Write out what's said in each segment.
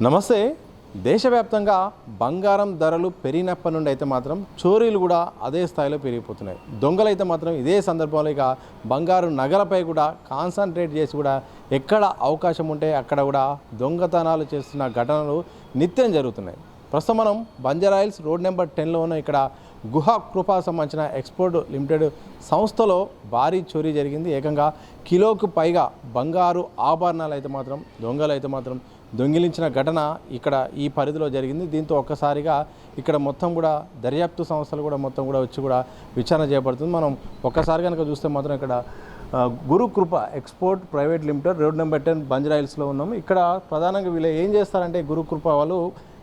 నమస్తే. దేశవ్యాప్తంగా బంగారం ధరలు పెరిగినప్పటి నుండి అయితే మాత్రం చోరీలు కూడా అదే స్థాయిలో పెరిగిపోతున్నాయి. దొంగలు అయితే మాత్రం ఇదే సందర్భంలో ఇక బంగారు నగలపై కూడా కాన్సన్ట్రేట్ చేసి కూడా ఎక్కడ అవకాశం ఉంటే అక్కడ కూడా దొంగతనాలు చేస్తున్న ఘటనలు నిత్యం జరుగుతున్నాయి. ప్రస్తుతం మనం బంజారాహిల్స్ రోడ్ నెంబర్ 10లో ఉన్న ఇక్కడ గుహా కృపా సంబంధించిన ఎక్స్పోర్ట్ లిమిటెడ్ సంస్థలో భారీ చోరీ జరిగింది. ఏకంగా కిలోకు పైగా బంగారు ఆభరణాలు అయితే మాత్రం దొంగలు అయితే మాత్రం దొంగిలించిన ఘటన ఇక్కడ ఈ పరిధిలో జరిగింది. దీంతో ఒక్కసారిగా ఇక్కడ మొత్తం కూడా దర్యాప్తు సంస్థలు కూడా మొత్తం కూడా వచ్చి కూడా విచారణ చేపడుతుంది. మనం ఒక్కసారి కనుక చూస్తే మాత్రం ఇక్కడ Guru Krupa export private limited road number 10 బంజారాహిల్స్లో ఉన్నాము. ఇక్కడ ప్రధానంగా వీళ్ళు ఏం చేస్తారంటే గురు కృప వాళ్ళు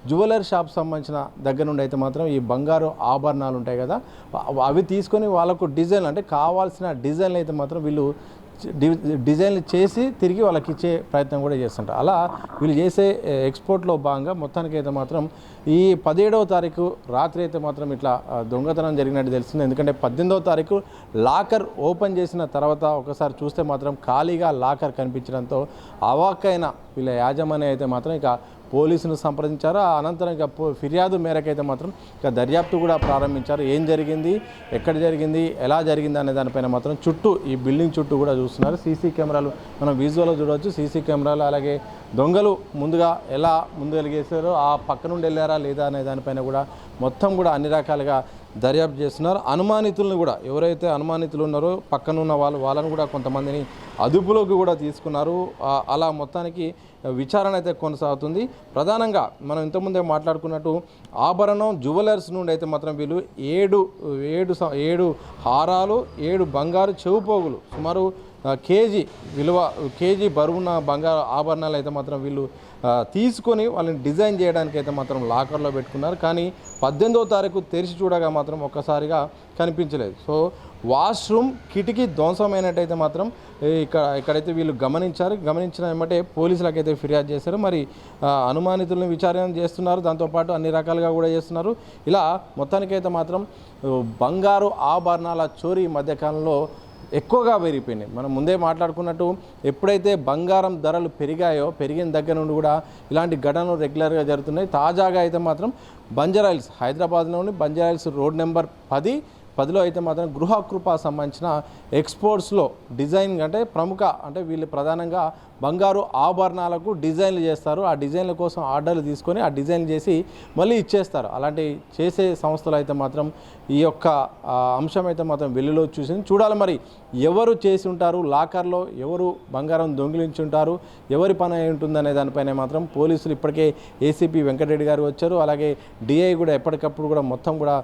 జ్యువెలరీ షాప్ సంబంధించిన దగ్గర నుండి అయితే మాత్రం ఈ బంగారు ఆభరణాలు ఉంటాయి కదా, అవి తీసుకొని వాళ్ళకు డిజైన్ అంటే కావాల్సిన డిజైన్లు అయితే మాత్రం వీళ్ళు డిజైన్లు చేసి తిరిగి వాళ్ళకి ఇచ్చే ప్రయత్నం కూడా చేస్తుంటారు. అలా వీళ్ళు చేసే ఎక్స్పోర్ట్లో భాగంగా మొత్తానికి అయితే మాత్రం ఈ 17వ తారీఖు రాత్రి అయితే మాత్రం ఇట్లా దొంగతనం జరిగినట్టు తెలుస్తుంది. ఎందుకంటే 18వ తారీఖు లాకర్ ఓపెన్ చేసిన తర్వాత ఒకసారి చూస్తే మాత్రం ఖాళీగా లాకర్ కనిపించడంతో అవాక్కైన వీళ్ళ యాజమాన్యం అయితే మాత్రం ఇక పోలీసును సంప్రదించారు. అనంతరం ఇక ఫిర్యాదు మేరకైతే మాత్రం ఇక దర్యాప్తు కూడా ప్రారంభించారు. ఏం జరిగింది, ఎక్కడ జరిగింది, ఎలా జరిగింది అనే దానిపైన మాత్రం చుట్టూ ఈ బిల్డింగ్ చుట్టూ కూడా చూస్తున్నారు. సీసీ కెమెరాలు మనం విజువల్లో చూడవచ్చు. సీసీ కెమెరాలు అలాగే దొంగలు ముందుగా ఎలా ముందు వెలిగేసారో ఆ పక్క నుండి వెళ్ళారా లేదా అనే దానిపైన కూడా మొత్తం కూడా అన్ని రకాలుగా దర్యాప్తు చేస్తున్నారు. అనుమానితులను కూడా ఎవరైతే అనుమానితులు ఉన్నారో పక్కనున్న వాళ్ళను కూడా కొంతమందిని అదుపులోకి కూడా తీసుకున్నారు. అలా మొత్తానికి విచారణ అయితే కొనసాగుతుంది. ప్రధానంగా మనం ఇంతకుముందే మాట్లాడుకున్నట్టు ఆభరణం జ్యువెలర్స్ నుండి అయితే మాత్రం వీళ్ళు ఏడు హారాలు 7 బంగారు చెవుపోగులు సుమారు కేజీ బరువున్న బంగారు ఆభరణాలు అయితే మాత్రం వీళ్ళు తీసుకొని వాళ్ళని డిజైన్ చేయడానికి అయితే మాత్రం లాకర్లో పెట్టుకున్నారు. కానీ 18వ తారీఖు తెరిచి చూడగా మాత్రం ఒక్కసారిగా కనిపించలేదు. సో వాష్రూమ్ కిటికీ ధ్వంసమైనట్టయితే మాత్రం ఇక్కడైతే వీళ్ళు గమనించిన ఏమంటే పోలీసులకైతే ఫిర్యాదు చేశారు. మరి అనుమానితులను విచారణ చేస్తున్నారు, దాంతోపాటు అన్ని రకాలుగా కూడా చేస్తున్నారు. ఇలా మొత్తానికైతే మాత్రం బంగారు ఆభరణాల చోరీ మధ్యకాలంలో ఎక్కువగా పెరిగిపోయినాయి. మనం ముందే మాట్లాడుకున్నట్టు ఎప్పుడైతే బంగారం ధరలు పెరిగిన దగ్గర నుండి కూడా ఇలాంటి ఘటనలు రెగ్యులర్గా జరుగుతున్నాయి. తాజాగా అయితే మాత్రం బంజారాహిల్స్ హైదరాబాద్లోని బంజారాహిల్స్ రోడ్ నెంబర్ 10లో అయితే మాత్రం గృహ కృప సంబంధించిన ఎక్స్పోర్ట్స్లో డిజైన్ అంటే వీళ్ళు ప్రధానంగా బంగారు ఆభరణాలకు డిజైన్లు చేస్తారు. ఆ డిజైన్ల కోసం ఆర్డర్లు తీసుకొని ఆ డిజైన్ చేసి మళ్ళీ ఇచ్చేస్తారు. అలాంటి చేసే సంస్థలు అయితే మాత్రం ఈ యొక్క అంశం అయితే మాత్రం వెలుగులో చూసింది. చూడాలి మరి ఎవరు చేసి ఉంటారు, లాకర్లో ఎవరు బంగారం దొంగిలించి ఉంటారు, ఎవరి పని అయి ఉంటుందనే దానిపైన మాత్రం పోలీసులు ఇప్పటికే ఏసీపీ వెంకటరెడ్డి గారు వచ్చారు. అలాగే డిఐ కూడా ఎప్పటికప్పుడు కూడా మొత్తం కూడా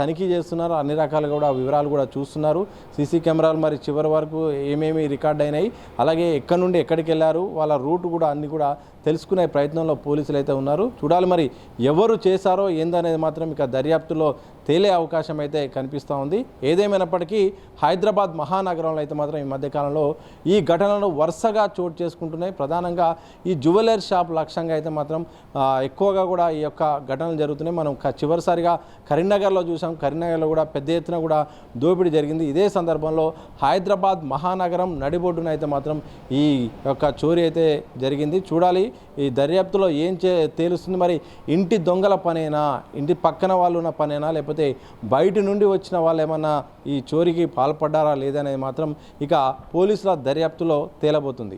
తనిఖీ చేస్తున్నారు. అన్ని రకాలుగా కూడా వివరాలు కూడా చూస్తున్నారు. సీసీ కెమెరాలు మరి చివరి వరకు ఏమేమి రికార్డ్ అయినాయి, అలాగే ఎక్కడి నుండి ఎక్కడికి వెళ్ళారు, వాళ్ళ రూట్ కూడా అన్ని కూడా తెలుసుకునే ప్రయత్నంలో పోలీసులు అయితే ఉన్నారు. చూడాలి మరి ఎవరు చేశారో ఏందనేది మాత్రం ఇక దర్యాప్తులో తేలే అవకాశం అయితే కనిపిస్తూ ఉంది. ఏదేమైనప్పటికీ హైదరాబాద్ మహానగరంలో అయితే మాత్రం ఈ మధ్యకాలంలో ఈ ఘటనలు వరుసగా చోటు చేసుకుంటున్నాయి. ప్రధానంగా ఈ జ్యువెలరీ షాప్ లక్ష్యంగా అయితే మాత్రం ఎక్కువగా కూడా ఈ యొక్క ఘటనలు జరుగుతున్నాయి. మనం చివరిసారిగా కరీంనగర్లో చూసాం. కరీంనగర్లో కూడా పెద్ద ఎత్తున కూడా దోపిడీ జరిగింది. ఇదే సందర్భంలో హైదరాబాద్ మహానగరం నడిబొడ్డున అయితే మాత్రం ఈ యొక్క చోరీ అయితే జరిగింది. చూడాలి ఈ దర్యాప్తులో ఏం తేలుస్తుంది. మరి ఇంటి దొంగల పనేనా, ఇంటి పక్కన వాళ్ళు ఉన్న పనేనా, లేకపోతే బయట నుండి వచ్చిన వాళ్ళు ఏమన్నా ఈ చోరీకి పాల్పడ్డారా లేదనేది మాత్రం ఇక పోలీసుల దర్యాప్తులో తేలబోతుంది.